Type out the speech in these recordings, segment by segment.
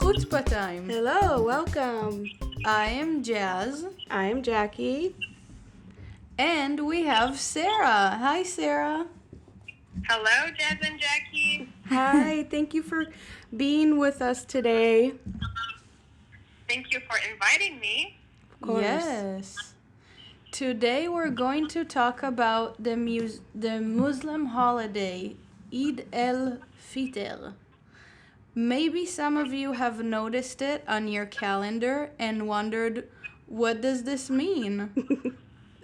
Chutzpah time. Hello, welcome. I am Jazz, I am Jacqui. and we have Sara. Hi, Sara. Hello, Jazz and Jacqui. Hi, thank you for being with us today. Thank you for inviting me. Of course. Yes. Today we're going to talk about the Muslim holiday, Eid Al-Fitr. Maybe some of you have noticed it on your calendar and wondered, what does this mean?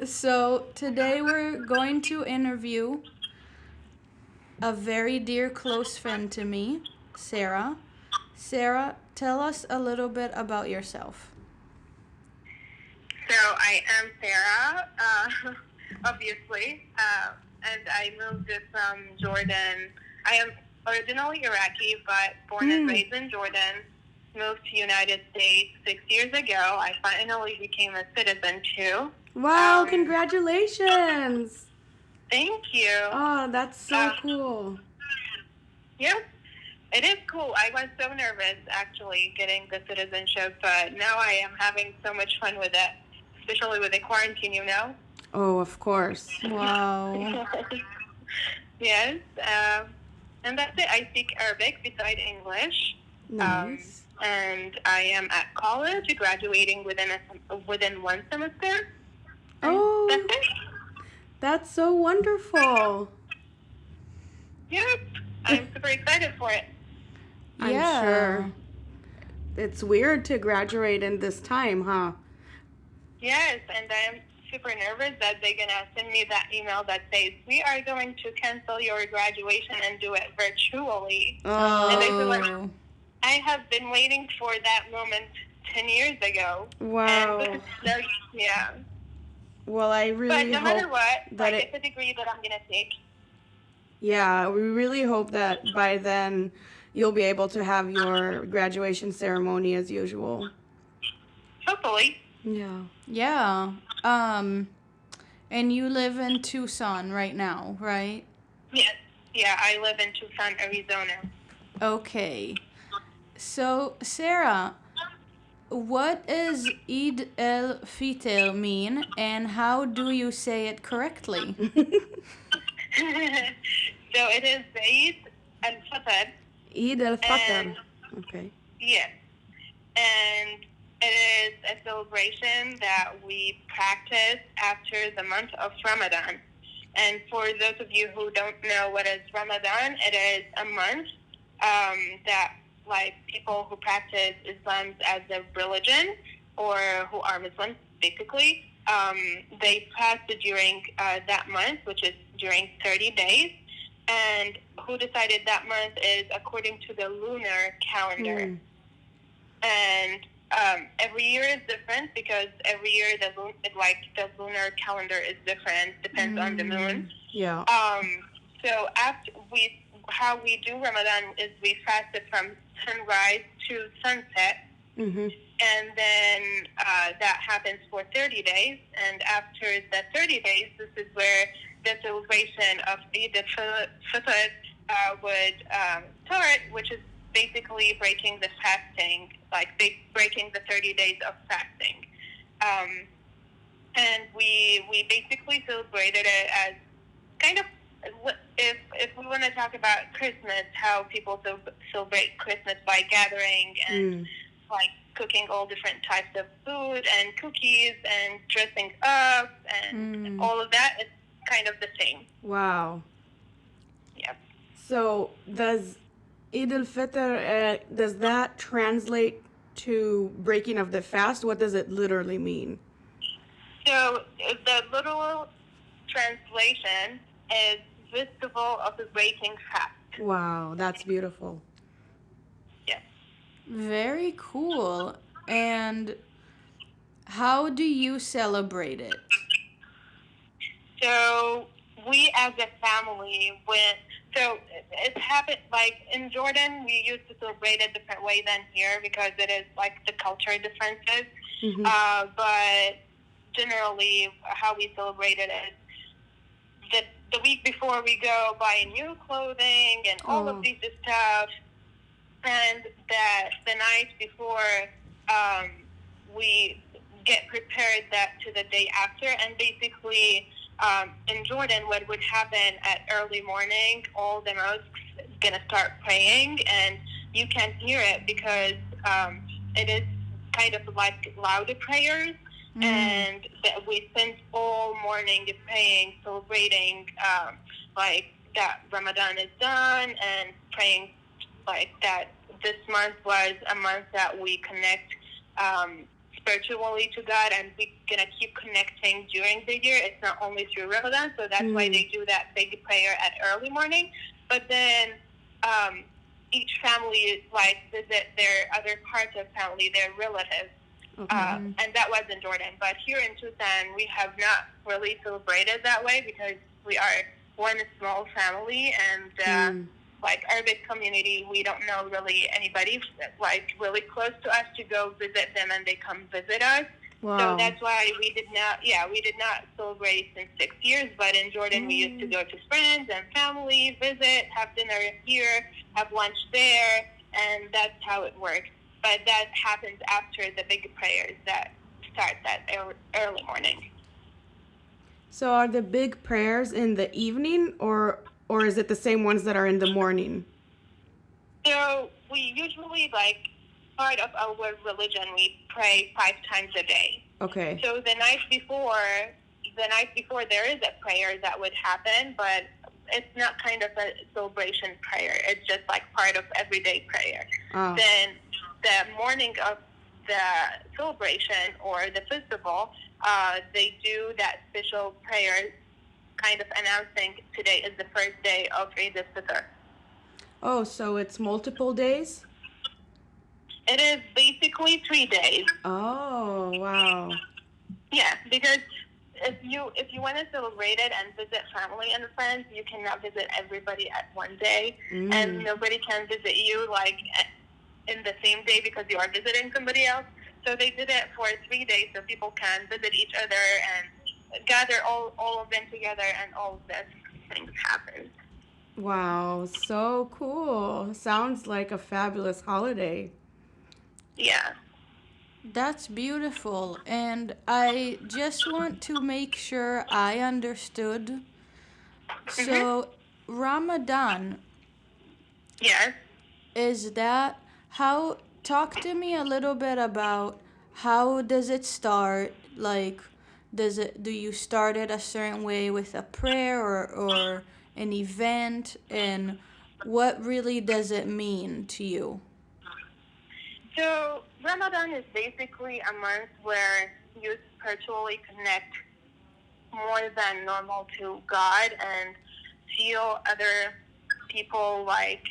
So today we're going to interview a very dear close friend to me, Sara. Sara, tell us a little bit about yourself. So I am Sara, obviously, and I moved from Jordan. I am originally Iraqi, but born and raised in Jordan. Moved to United States 6 years ago. I finally became a citizen too. Wow, congratulations. Thank you. Oh, that's so cool. Yep. It is cool. I was so nervous actually getting the citizenship, but now I am having so much fun with it, especially with the quarantine, you know? Oh, of course. Wow. Yes. And that's it. I speak Arabic beside English. Nice. And I am at college, graduating within one semester. Oh, That's it. that's so wonderful. Yep. I'm super excited for it. I'm Yeah. sure. It's weird to graduate in this time, huh? Yes, and I'm super nervous that they're going to send me that email that says, we are going to cancel your graduation and do it virtually. And I feel like Oh. I have been waiting for that moment 10 years ago. Wow. And yeah. Well, I But really no hope matter what, that it's a degree that I'm going to take. Yeah, we really hope that by then you'll be able to have your graduation ceremony as usual. Hopefully. Yeah. Yeah. And you live in Tucson right now, right? Yes. Yeah, I live in Tucson, Arizona. Okay. So, Sara, what does Eid Al-Fitr mean, and how do you say it correctly? So it is Eid Al-Fitr. Eid Al-Ftr. And- Okay. Yes. And it is a celebration that we practice after the month of Ramadan. And for those of you who don't know what is Ramadan, it is a month that, like, people who practice Islam as a religion or who are Muslims, basically, they fast during that month, which is during 30 days. And who decided that month is according to the lunar calendar. And every year is different because every year the lunar calendar is different, depends on the moon. Yeah. So how we do Ramadan is we fast it from sunrise to sunset. Mm-hmm. And then that happens for 30 days. And after the 30 days, this is where the celebration of Eid Al-Fitr would start, which is basically breaking the fasting, breaking the 30 days of fasting. And we basically celebrated it as kind of, if we want to talk about Christmas, how people celebrate Christmas by gathering and cooking all different types of food and cookies and dressing up and all of that is kind of the same. Wow. Yep. So does Eid Al-Fitr, does that translate to breaking of the fast? What does it literally mean? So the literal translation is festival of the breaking fast. Wow, that's beautiful. Yes. Very cool. And how do you celebrate it? So we as a family so it happened like in Jordan we used to celebrate a different way than here because it is like the culture differences. Mm-hmm. But generally how we celebrate it is the week before we go buy new clothing and all of these stuff. and that the night before we get prepared that to the day after. And basically, in Jordan, what would happen at early morning, all the mosques gonna start praying, and you can hear it because it is kind of like louder prayers. And that we spent all morning praying, celebrating, like that Ramadan is done, and praying like that this month was a month that we connect spiritually to God, and we're gonna keep connecting during the year. It's not only through Ramadan, so that's why they do that big prayer at early morning. But then each family like visit their other parts of family, their relatives. And that was in Jordan. But here in Tucson, we have not really celebrated that way because we are one small family, and like Arabic community, we don't know really anybody like really close to us to go visit them, and they come visit us. Wow. So that's why we did not celebrate in 6 years. But in Jordan, we used to go to friends and family, visit, have dinner here, have lunch there, and that's how it works. But that happens after the big prayers that start that early morning. So are the big prayers in the evening, or is it the same ones that are in the morning? So we usually, like, part of our religion, we pray 5 times a day. Okay. So the night before there is a prayer that would happen, but it's not kind of a celebration prayer. It's just like part of everyday prayer. Then the morning of the celebration or the festival, they do that special prayer, kind of announcing today is the first day of Eid Al-Ftr. Oh, so it's multiple days? It is basically 3 days. Oh, wow. Yeah, because if you want to celebrate it and visit family and friends, you cannot visit everybody at one day, and nobody can visit you like in the same day because you are visiting somebody else. So they did it for 3 days so people can visit each other and gather all of them together, and all of these things happen. Wow, so cool. Sounds like a fabulous holiday. Yeah. That's beautiful. And I just want to make sure I understood. So, Ramadan, Yes. is that how? Talk to me a little bit about how does it start? Like, do you start it a certain way with a prayer or an event? And what really does it mean to you? So Ramadan is basically a month where you spiritually connect more than normal to God and feel other people like,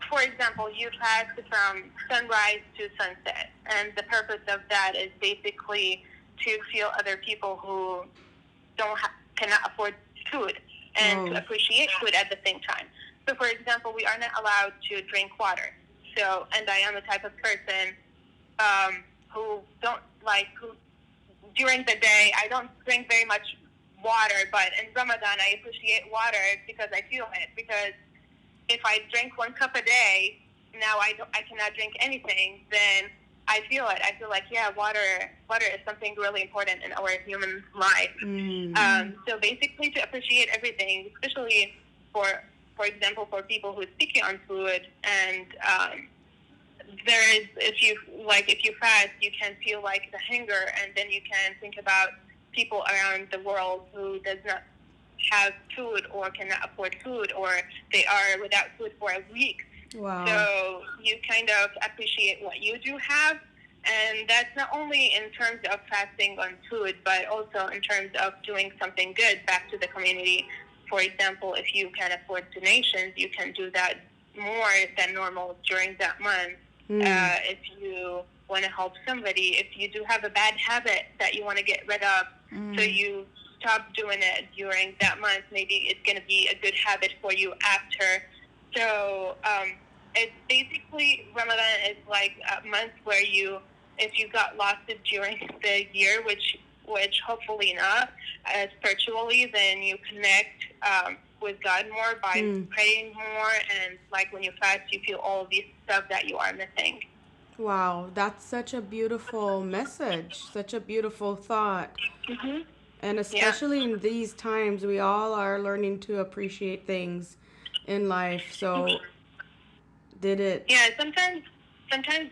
for example, you fast from sunrise to sunset, and the purpose of that is basically to feel other people who cannot afford food, and to appreciate food at the same time. So, for example, we are not allowed to drink water. So, and I am the type of person who don't like, who during the day, I don't drink very much water, but in Ramadan, I appreciate water because I feel it. Because if I drink 1 cup a day, now I cannot drink anything, then I feel it. I feel like, yeah, water is something really important in our human life. So basically, to appreciate everything, especially for example, for people who are picky on food, and there is, if you fast, you can feel like the hunger, and then you can think about people around the world who does not have food or cannot afford food, or they are without food for a week. Wow. So you kind of appreciate what you do have, and that's not only in terms of fasting on food, but also in terms of doing something good back to the community. For example, if you can afford donations, you can do that more than normal during that month. If you want to help somebody, if you do have a bad habit that you want to get rid of, so you stop doing it during that month, maybe it's going to be a good habit for you after. So it's basically, Ramadan is like a month where if you got lost during the year, which hopefully not, spiritually, then you connect with God more by praying more, and like when you fast, you feel all of these stuff that you are missing. Wow, that's such a beautiful message, such a beautiful thought. Hmm. And Yeah. especially in these times, we all are learning to appreciate things in life. So, did it? Yeah, sometimes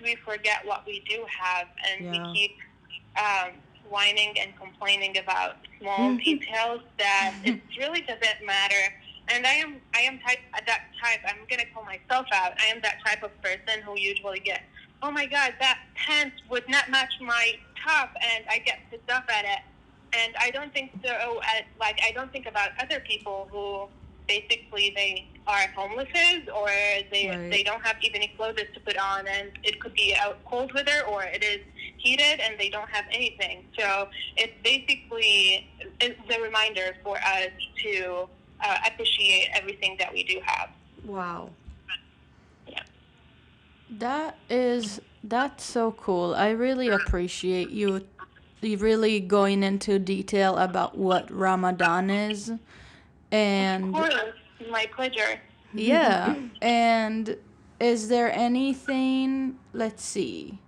we forget what we do have, and we Yeah. keep um, whining and complaining about small details that it really doesn't matter. And I am that type. I'm gonna call myself out. I am that type of person who usually get, oh my God, that pants would not match my top, and I get pissed off at it. And I don't think so. I don't think about other people who basically they are homelesses, or they Right. don't have even any clothes to put on, and it could be out cold weather or it is heated and they don't have anything. So it's basically it's a reminder for us to appreciate everything that we do have. Wow. Yeah. That's so cool. I really appreciate you really going into detail about what Ramadan is. Of And course, my pleasure. yeah, and is there anything, let's see.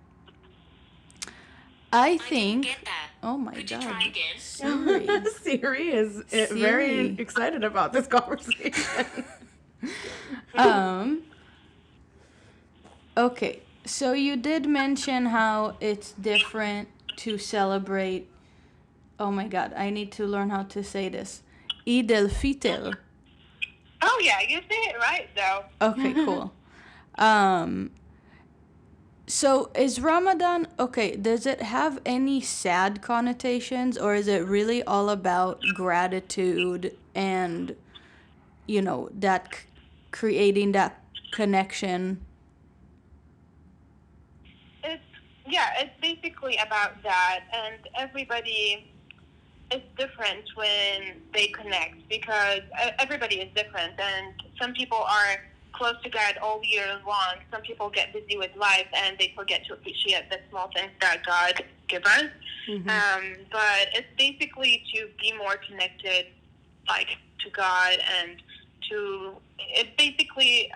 I think oh my god. Siri. Siri is very Siri. excited about this conversation. Um okay. So you did mention how it's different to celebrate. Oh my god, I need to learn how to say this. Eid al-Fitr. Oh yeah, you say it right though. Okay, cool. Um So is Ramadan okay? Does it have any sad connotations, or is it really all about gratitude and that creating that connection? It's it's basically about that, and everybody is different when they connect because everybody is different, and some people are close to God all year long. Some people get busy with life and they forget to appreciate the small things that God gives us. But it's basically to be more connected, like to God, and to it's basically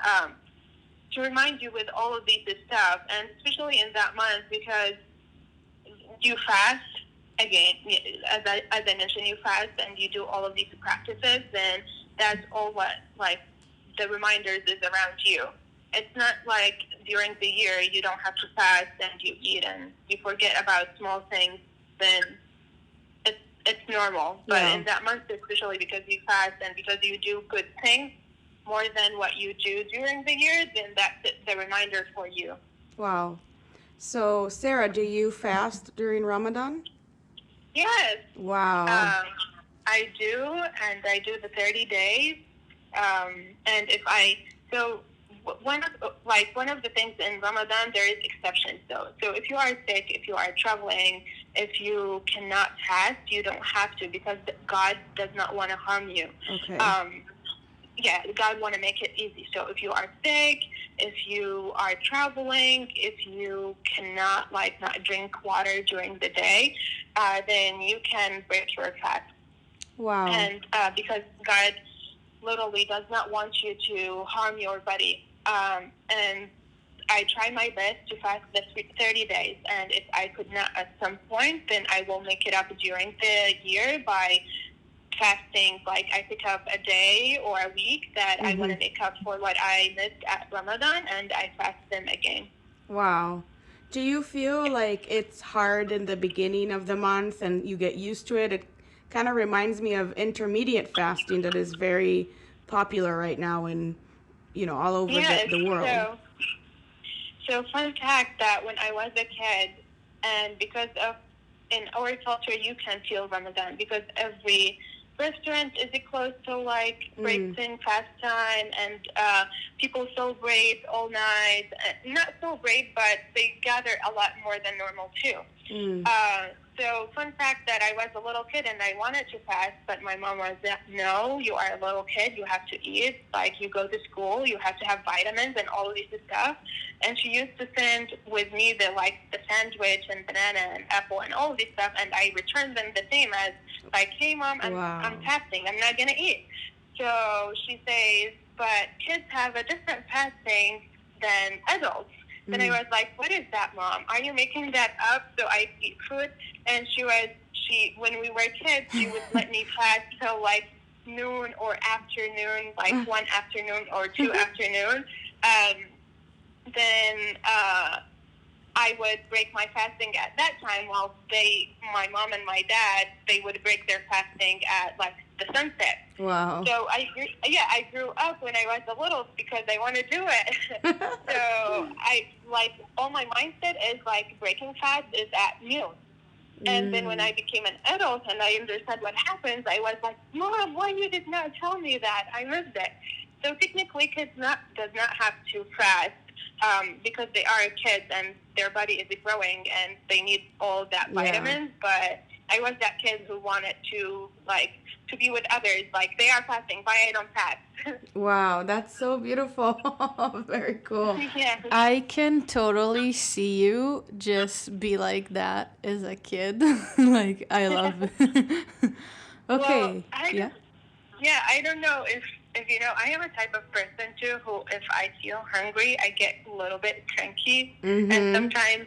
to remind you with all of these stuff, and especially in that month because you fast again, as I mentioned, you fast and you do all of these practices, then that's all what like the reminders is around you. It's not like during the year you don't have to fast and you eat and you forget about small things, then it's normal. But Yeah. in that month, especially because you fast and because you do good things more than what you do during the year, then that's the reminder for you. Wow. So, Sarah, do you fast during Ramadan? Yes. Wow. I do, and I do the 30 days. And if I so one of the things in Ramadan there is exceptions though. So if you are sick, if you are traveling, if you cannot fast, you don't have to because God does not want to harm you. Okay. God want to make it easy. So if you are sick, if you are traveling, if you cannot not drink water during the day, then you can break your fast. Wow. And because God literally does not want you to harm your body. And I try my best to fast the 30 days. And if I could not at some point, then I will make it up during the year by fasting. Like I pick up a day or a week that I want to make up for what I missed at Ramadan, and I fast them again. Wow. Do you feel like it's hard in the beginning of the month and you get used to it? It kind of reminds me of intermediate fasting that is very popular right now in, all over the world. So fun fact that when I was a kid, and because of in our culture you can feel Ramadan because every restaurant is close to breaks in fast time, and people celebrate all night. Not celebrate, but they gather a lot more than normal too. So fun fact that I was a little kid and I wanted to fast, but my mom was like, no, you are a little kid, you have to eat. Like you go to school, you have to have vitamins and all of this stuff. And she used to send with me the sandwich and banana and apple and all of this stuff, and I returned them the same as hey mom, I'm fasting, I'm not gonna eat. So she says, but kids have a different fasting than adults. Then I was like, what is that, Mom? Are you making that up so I eat food? And when we were kids, she would let me fast till like noon or afternoon, like one afternoon or two afternoon. Then I would break my fasting at that time, while my mom and my dad, they would break their fasting at like the sunset. Wow. So I grew up when I was a little because I want to do it. So all my mindset is like breaking fast is at noon. And then when I became an adult and I understood what happens, I was like, Mom, why you did not tell me that? I missed it. So technically, kids does not have to fast because they are kids and their body is growing and they need all that vitamins. But I was that kid who wanted to be with others. Like, they are fasting, why I don't fast? Wow, that's so beautiful. Very cool. Yeah. I can totally see you just be like that as a kid. Like, I love it. Okay. Well, I don't know if you know, I am a type of person too who, if I feel hungry, I get a little bit cranky, and sometimes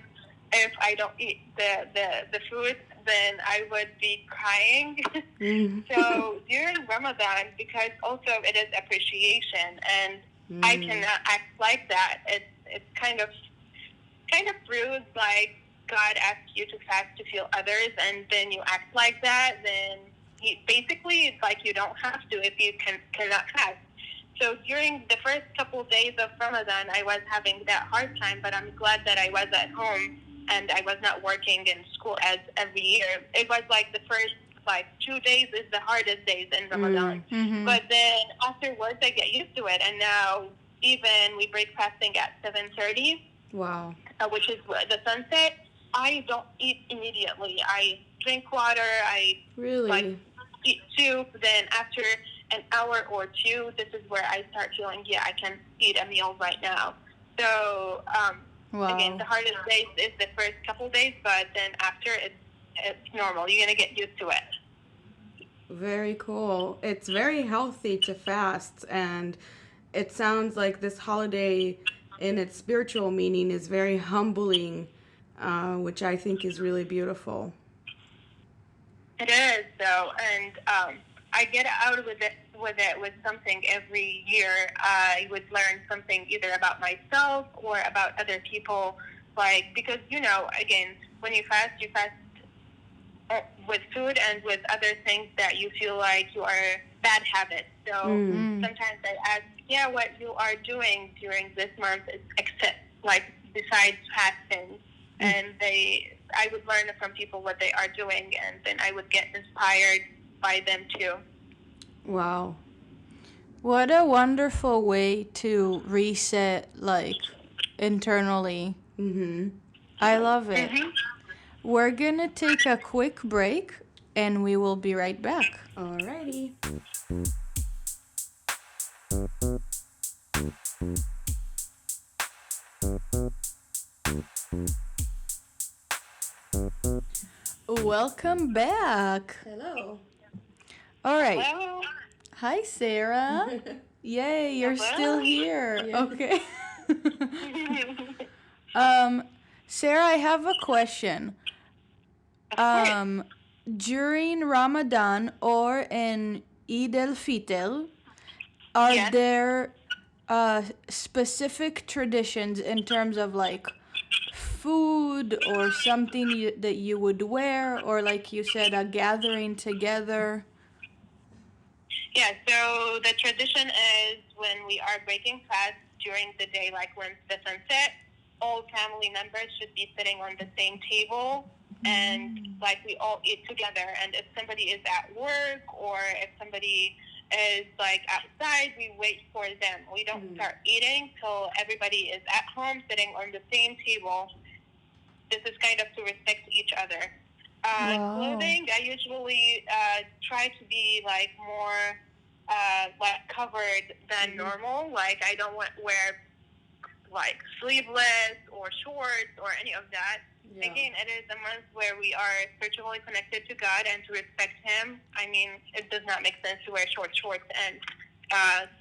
if I don't eat the food, then I would be crying. So during Ramadan, because also it is appreciation, and I cannot act like that. It's kind of rude. Like, God asks you to fast to feel others, and then you act like that. Then basically, it's like you don't have to if you cannot fast. So during the first couple of days of Ramadan, I was having that hard time, but I'm glad that I was at home and I was not working in school as every year. It was like the first 2 days is the hardest days in Ramadan. But then afterwards, I get used to it, and now even we break fasting at 7:30. Wow. Which is the sunset. I don't eat immediately. I drink water. I eat soup. Then after an hour or two, this is where I start feeling, I can eat a meal right now. So again, the hardest days is the first couple days, but then after it's normal. You're gonna get used to it. Very cool. It's very healthy to fast, and it sounds like this holiday in its spiritual meaning is very humbling, which I think is really beautiful. It is, though, and I get out with something every year. I would learn something either about myself or about other people, because again, when you fast with food and with other things that you feel like you are bad habits. So sometimes I ask, what you are doing during this month is besides fasting, and I would learn from people what they are doing, and then I would get inspired by them too. Wow. What a wonderful way to reset, internally. I love it. We're gonna take a quick break, and we will be right back. Alrighty. Welcome back. Hello. All right. Hello. Hi, Sarah. Yay, you're still here. Yeah. Okay. Sarah, I have a question. During Ramadan or in Eid Al-Fitr, are there specific traditions in terms of food or something that you would wear, or like you said, a gathering together? Yeah, so the tradition is when we are breaking fast during the day, when the sunset, all family members should be sitting on the same table, and we all eat together. And if somebody is at work or if somebody is outside, we wait for them. We don't start eating till everybody is at home sitting on the same table. This is kind of to respect each other. Clothing, I usually try to be more covered than normal. I don't wear sleeveless or shorts or any of that. Yeah. Again, it is a month where we are spiritually connected to God and to respect Him. I mean, it does not make sense to wear shorts and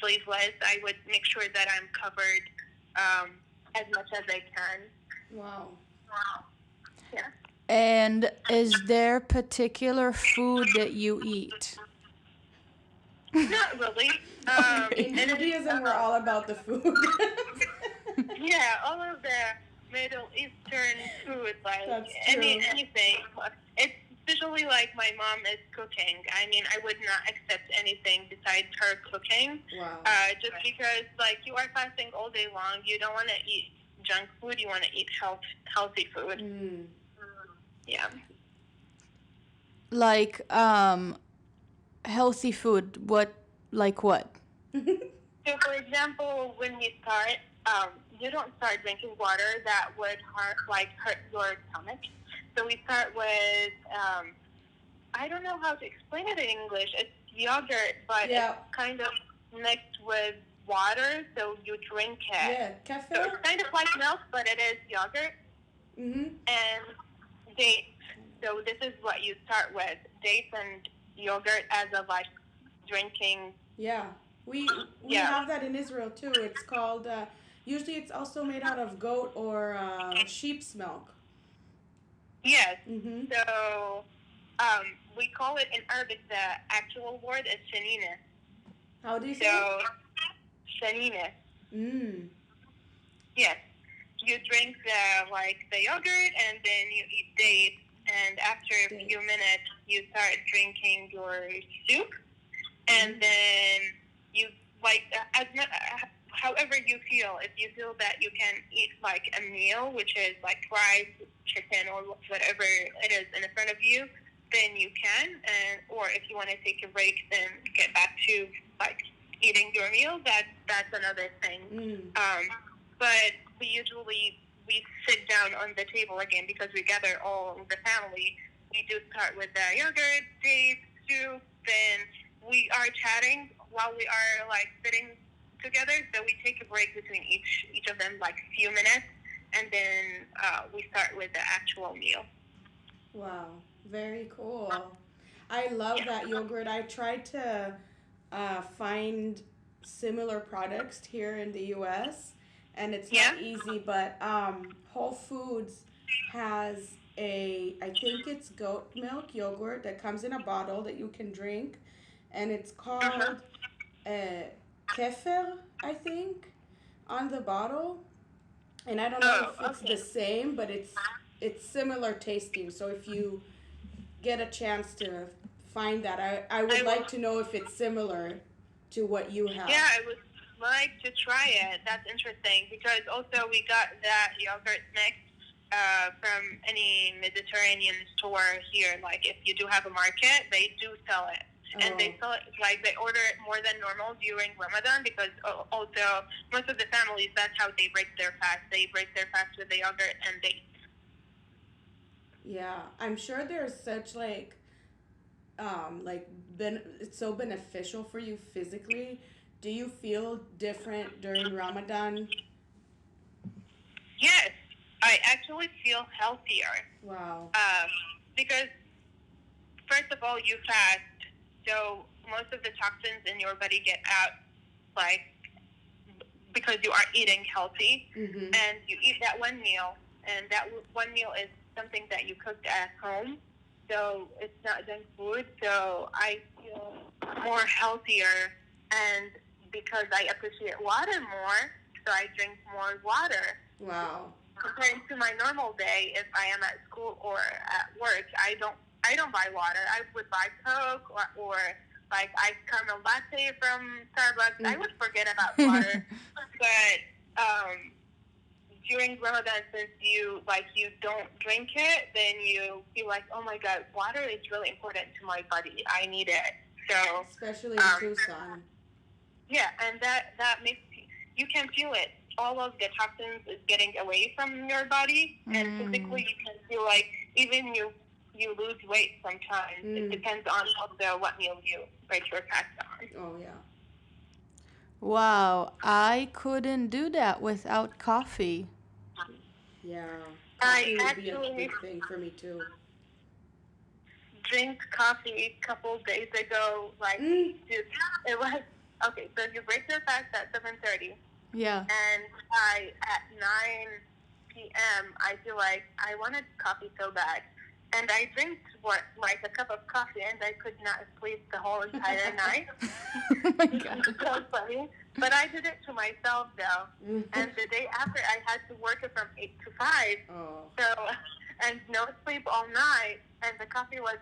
sleeveless. I would make sure that I'm covered as much as I can. Wow. Yeah. And is there particular food that you eat? Not really. In And Judaism, we're all about the food. yeah, all of the Middle Eastern food, like That's true. anything. It's especially like my mom is cooking. I mean, I would not accept anything besides her cooking. Wow. Just because like you are fasting all day long, you don't want to eat junk food. You want to eat healthy food. Mm. Yeah. Like healthy food. Like what? So, for example, when we start, you don't start drinking water that would hurt your stomach. So we start with, I don't know how to explain it in English. It's yogurt, but Yeah. it's kind of mixed with water, so you drink it. Yeah, So kefir. it's kind of like milk, but it is yogurt and dates. So this is what you start with: dates and yogurt as a like drinking. Yeah, we Yeah. have that in Israel too. It's called. Usually, it's also made out of goat or sheep's milk. Yes. Mm-hmm. So we call it in Arabic. The actual word is shanina. How do you say? So shanina. Mm. Yes. You drink the yogurt and then you eat dates, and after a few minutes you start drinking your soup, and then you like however you feel. If you feel that you can eat like a meal, which is like rice, chicken, or whatever it is in front of you, then you can. And or if you want to take a break, then get back to like eating your meal. That's another thing. But we sit down on the table again because we gather all the family. We do start with the yogurt, dates, soup, then we are chatting while we are like sitting together. So we take a break between each of them, like a few minutes, and then we start with the actual meal. Wow, very cool. I love that yogurt. I tried to find similar products here in the U.S. and it's not easy, but Whole Foods has I think it's goat milk yogurt that comes in a bottle that you can drink, and it's called kefir, I think, on the bottle. And I don't know if it's the same, but it's similar tasting. So if you get a chance to find that, I would like to know if it's similar to what you have. Yeah, I would like to try it. That's interesting because also we got that yogurt mix from any Mediterranean store here. Like if you do have a market, they do sell it. And they sell it, like they order it more than normal during Ramadan because also most of the families, that's how they break their fast. They break their fast with the yogurt and dates. Yeah, I'm sure there's such it's so beneficial for you physically. Do you feel different during Ramadan? Yes, I actually feel healthier. Wow. Because first of all, you fast, so most of the toxins in your body get out, like because you are eating healthy, and you eat that one meal, and that one meal is something that you cooked at home, so it's not junk food. So I feel more healthier, and because I appreciate water more, so I drink more water. Wow. Compared to my normal day, if I am at school or at work, I don't buy water. I would buy Coke or like iced caramel latte from Starbucks. I would forget about water. But during Ramadan, since you don't drink it, then you feel like, oh my God, water is really important to my body. I need it. So especially in Tucson. Yeah, and that makes you can feel it. All of the toxins is getting away from your body, and physically you can feel like even you lose weight sometimes. It depends on also what meal you break your fast on. Oh yeah. Wow, I couldn't do that without coffee. Yeah. Coffee would be a actually big thing for me too. Drink coffee a couple days ago. Like it was Okay, so you break your fast at 7:30, Yeah. and at 9 p.m. I feel like I wanted coffee so bad, and I drank what like a cup of coffee, and I could not sleep the whole entire night. Oh my It's god. so funny, but I did it to myself though. And the day after, I had to work it from 8 to 5, Oh. so and no sleep all night. And the coffee was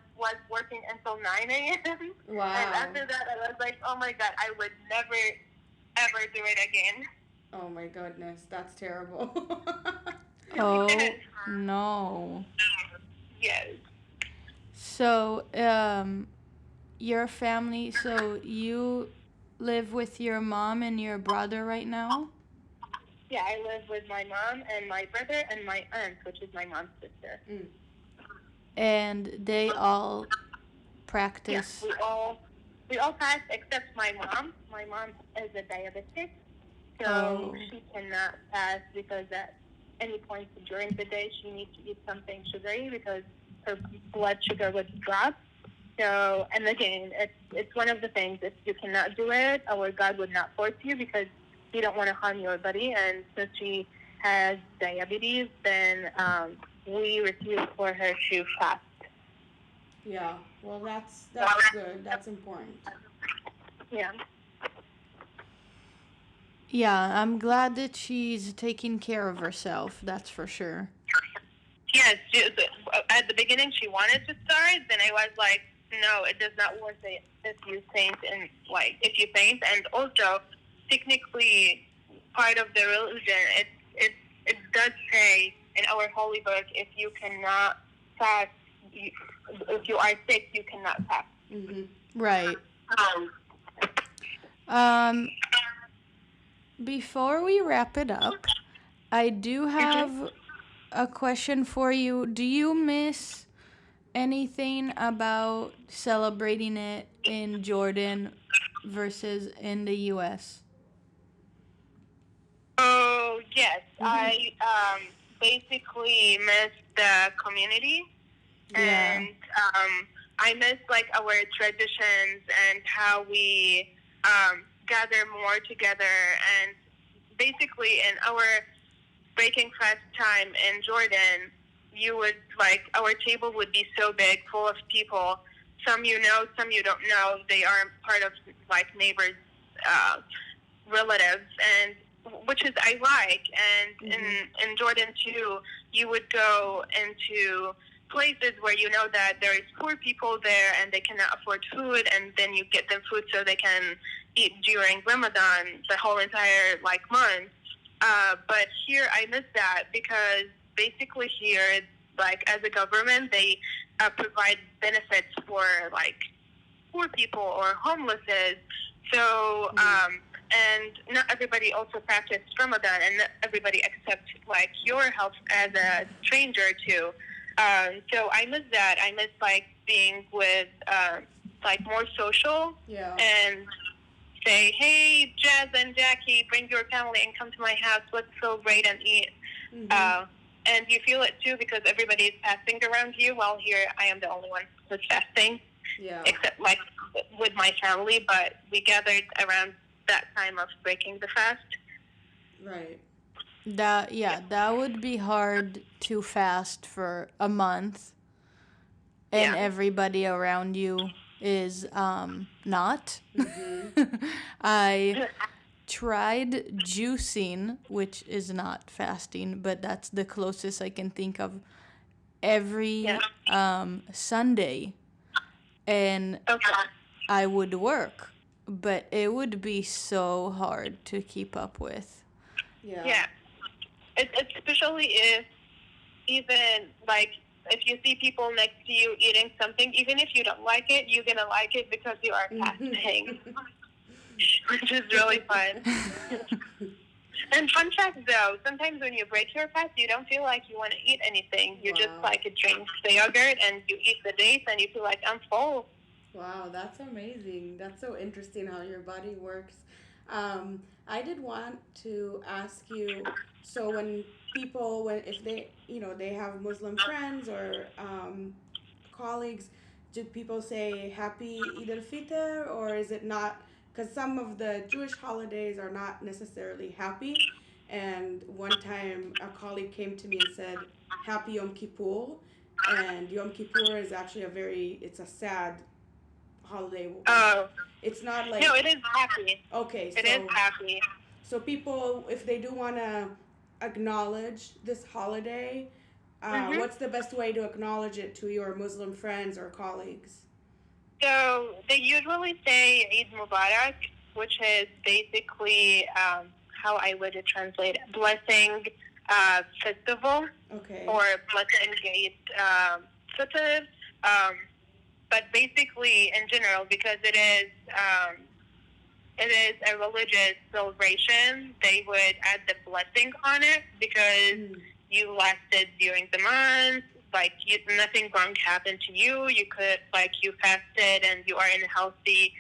working until 9 a.m. Wow. And after that, I was like, oh my god, I would never ever do it again. Oh my goodness, that's terrible. Oh no. Yes. So, your family, so you live with your mom and your brother right now? Yeah, I live with my mom and my brother and my aunt, which is my mom's sister. Mm. And they all Yeah, practice. we all passed except my mom. My mom is a diabetic, so Oh. she cannot pass because at any point during the day she needs to eat something sugary because her blood sugar would drop. So, and again, it's one of the things. If you cannot do it, our God would not force you because He don't want to harm your body. And since she has diabetes, then we refuse for her to fast. Yeah. Well, that's good. That's important. Yeah. Yeah, I'm glad that she's taking care of herself, that's for sure. Yes. At the beginning, she wanted to start. Then I was like, no, it does not work if you faint and like if you faint. And also, technically, part of the religion, it does say in our holy book, if you cannot fast, you, if you are sick, you cannot fast. Mhm. Right. Um, Um, Before we wrap it up, I do mhm. have a question for you. Do you miss anything about celebrating it in Jordan versus in the US? Oh yes, I basically miss the community, Yeah. and I miss like our traditions and how we gather more together. And basically, in our breaking fast time in Jordan, you would like our table would be so big, full of people. Some you know, some you don't know. They are part of like neighbors, uh, relatives, and which is I like. And in Jordan too, you would go into places where you know that there is poor people there and they cannot afford food, and then you get them food so they can eat during Ramadan the whole entire like month. But here I miss that because basically here, like as a government, they provide benefits for like poor people or homelesses. So, and not everybody also practice Ramadan, and not everybody accepts like your help as a stranger too. So I miss that. I miss like being with like more social Yeah. and say, hey, Jazz and Jacqui, bring your family and come to my house. Let's celebrate and eat. Mhm. And you feel it too because everybody is fasting around you. While here, I am the only one who's fasting Yeah. except like with my family, but we gathered around that time of breaking the fast. Right. That would be hard to fast for a month and Yeah. everybody around you is not. Mhm. I tried juicing, which is not fasting, but that's the closest I can think of, Yeah. every Sunday, and Okay. I would work, but it would be so hard to keep up with. Yeah. Yeah. Especially if even like if you see people next to you eating something, even if you don't like it, you're gonna like it because you are fasting, which is really fun. And fun fact though, sometimes when you break your fast, you don't feel like you want to eat anything. You just Wow. like drink the yogurt and you eat the dates and you feel like I'm full. Wow, that's amazing. That's so interesting how your body works. I did want to ask you, so when people, when if they, they have Muslim friends or colleagues, do people say Happy Eid Al-Fitr, or is it not because some of the Jewish holidays are not necessarily happy. And one time a colleague came to me and said, Happy Yom Kippur. And Yom Kippur is actually it's a sad holiday. Oh, It's not like, no, it is happy. okay, It is happy. so people, if they do want to acknowledge this holiday, Mm-hmm. what's the best way to acknowledge it to your Muslim friends or colleagues? So they usually say Eid Mubarak, which is basically how I would translate it, blessing festival Okay. or blessing Eid Fitr. But basically, in general, because it is a religious celebration, they would add the blessing on it because you lasted during the month. Like nothing wrong happened to you. You could you fasted and you are in a healthy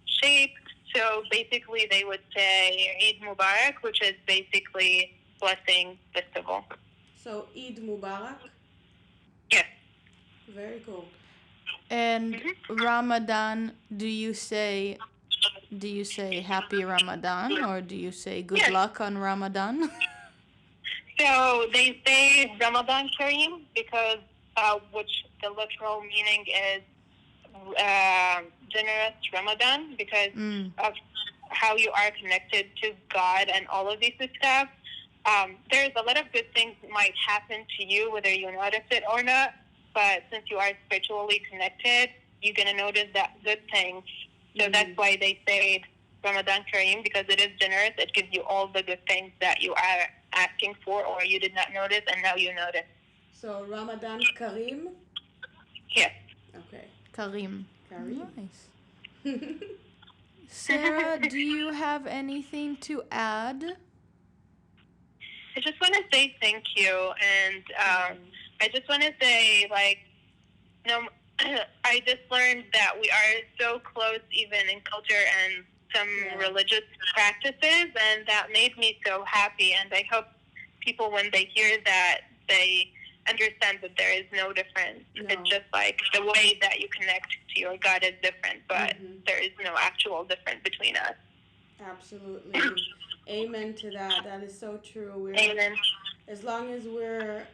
shape. So basically, they would say Eid Mubarak, which is basically blessing festival. So Eid Mubarak. Yes. Very cool. And Ramadan, do you say happy Ramadan or do you say good Yes. luck on Ramadan? So they say Ramadan Kareem because which the literal meaning is generous Ramadan because of how you are connected to God and all of these stuff. There's a lot of good things might happen to you whether you notice it or not. But since you are spiritually connected, you're going to notice that good things. So that's why they say Ramadan Kareem, because it is generous. It gives you all the good things that you are asking for or you did not notice, and now you notice. So Ramadan Kareem? Yes. Okay. Karim. Kareem. Nice. Sarah, do you have anything to add? I just want to say thank you, and I just want to say, I just learned that we are so close even in culture and some religious practices, and that made me so happy, and I hope people, when they hear that, they understand that there is no difference. No. It's just the way that you connect to your God is different, but there is no actual difference between us. Absolutely. Amen to that. That is so true. Amen. As long as we're,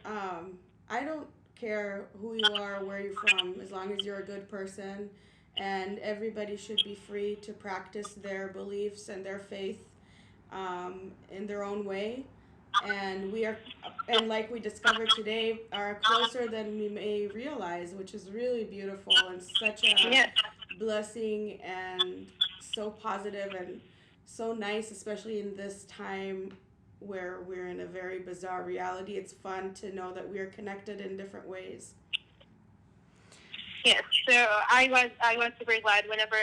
I don't care who you are, where you're from, as long as you're a good person, and everybody should be free to practice their beliefs and their faith in their own way. And like we discovered today, are closer than we may realize, which is really beautiful and such a blessing and so positive and so nice, especially in this time where we're in a very bizarre reality. It's fun to know that we're connected in different ways. Yes, so I was super glad whenever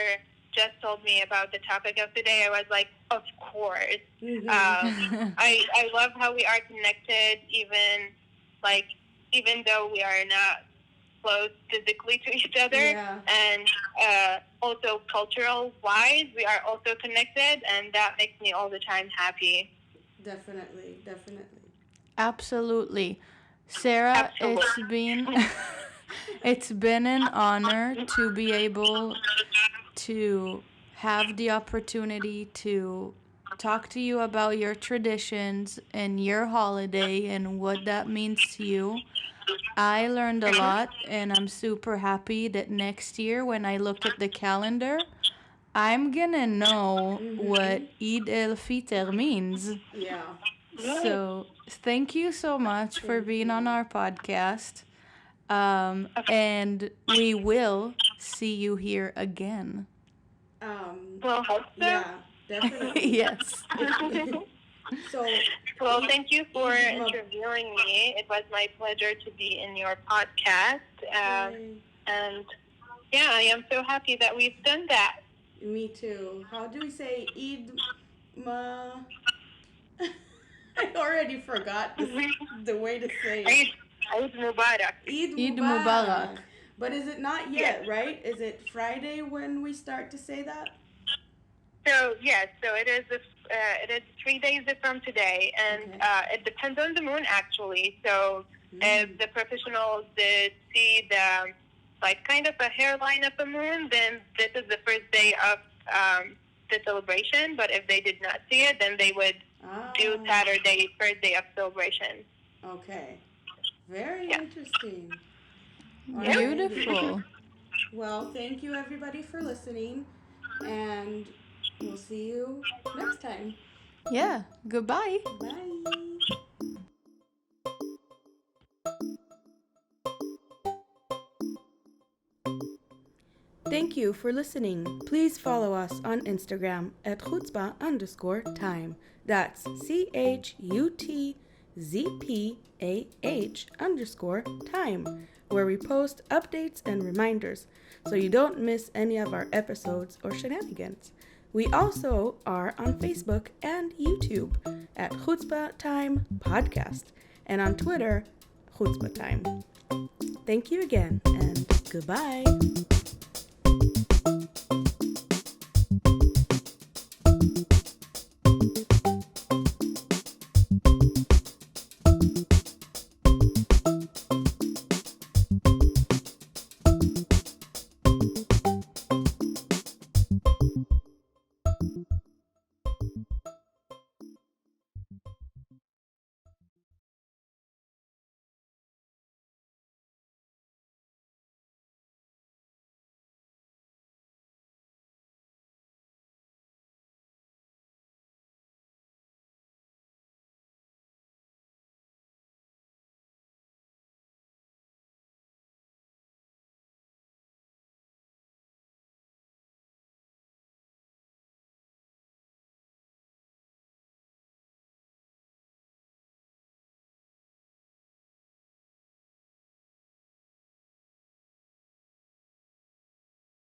Jess told me about the topic of today. I was like, of course. I love how we are connected, even though we are not close physically to each other, and also cultural wise, we are also connected, and that makes me all the time happy. Definitely. Absolutely. Sarah, it's been an honor to be able to have the opportunity to talk to you about your traditions and your holiday and what that means to you. I learned a lot, and I'm super happy that next year when I look at the calendar, I'm gonna know what Eid Al-Fitr means. Yeah. So thank you so much for being on our podcast. And we will see you here again. Well, hope so. Yeah, definitely. Yes. Well, thank you for interviewing me. It was my pleasure to be in your podcast. And yeah, I am so happy that we've done that. Me too. How do we say Eid I already forgot the way to say it. Eid Mubarak. Eid Mubarak. But is it not yet, right? Is it Friday when we start to say that? So yes, so it is 3 days from today, and it depends on the moon actually. So if the professionals did see the kind of a hairline of the moon, then this is the first day of the celebration, but if they did not see it, then they would do Ah, Saturday, first day of celebration. okay. Very Yeah. interesting. Yep. Alrighty. Beautiful. Well, thank you everybody for listening, and we'll see you next time. Yeah. Goodbye. Bye. Thank you for listening. Please follow us on Instagram at Chutzpah_time. That's CHUTZPAH_time, where we post updates and reminders so you don't miss any of our episodes or shenanigans. We also are on Facebook and YouTube at Chutzpah Time Podcast and on Twitter, Chutzpah Time. Thank you again and goodbye.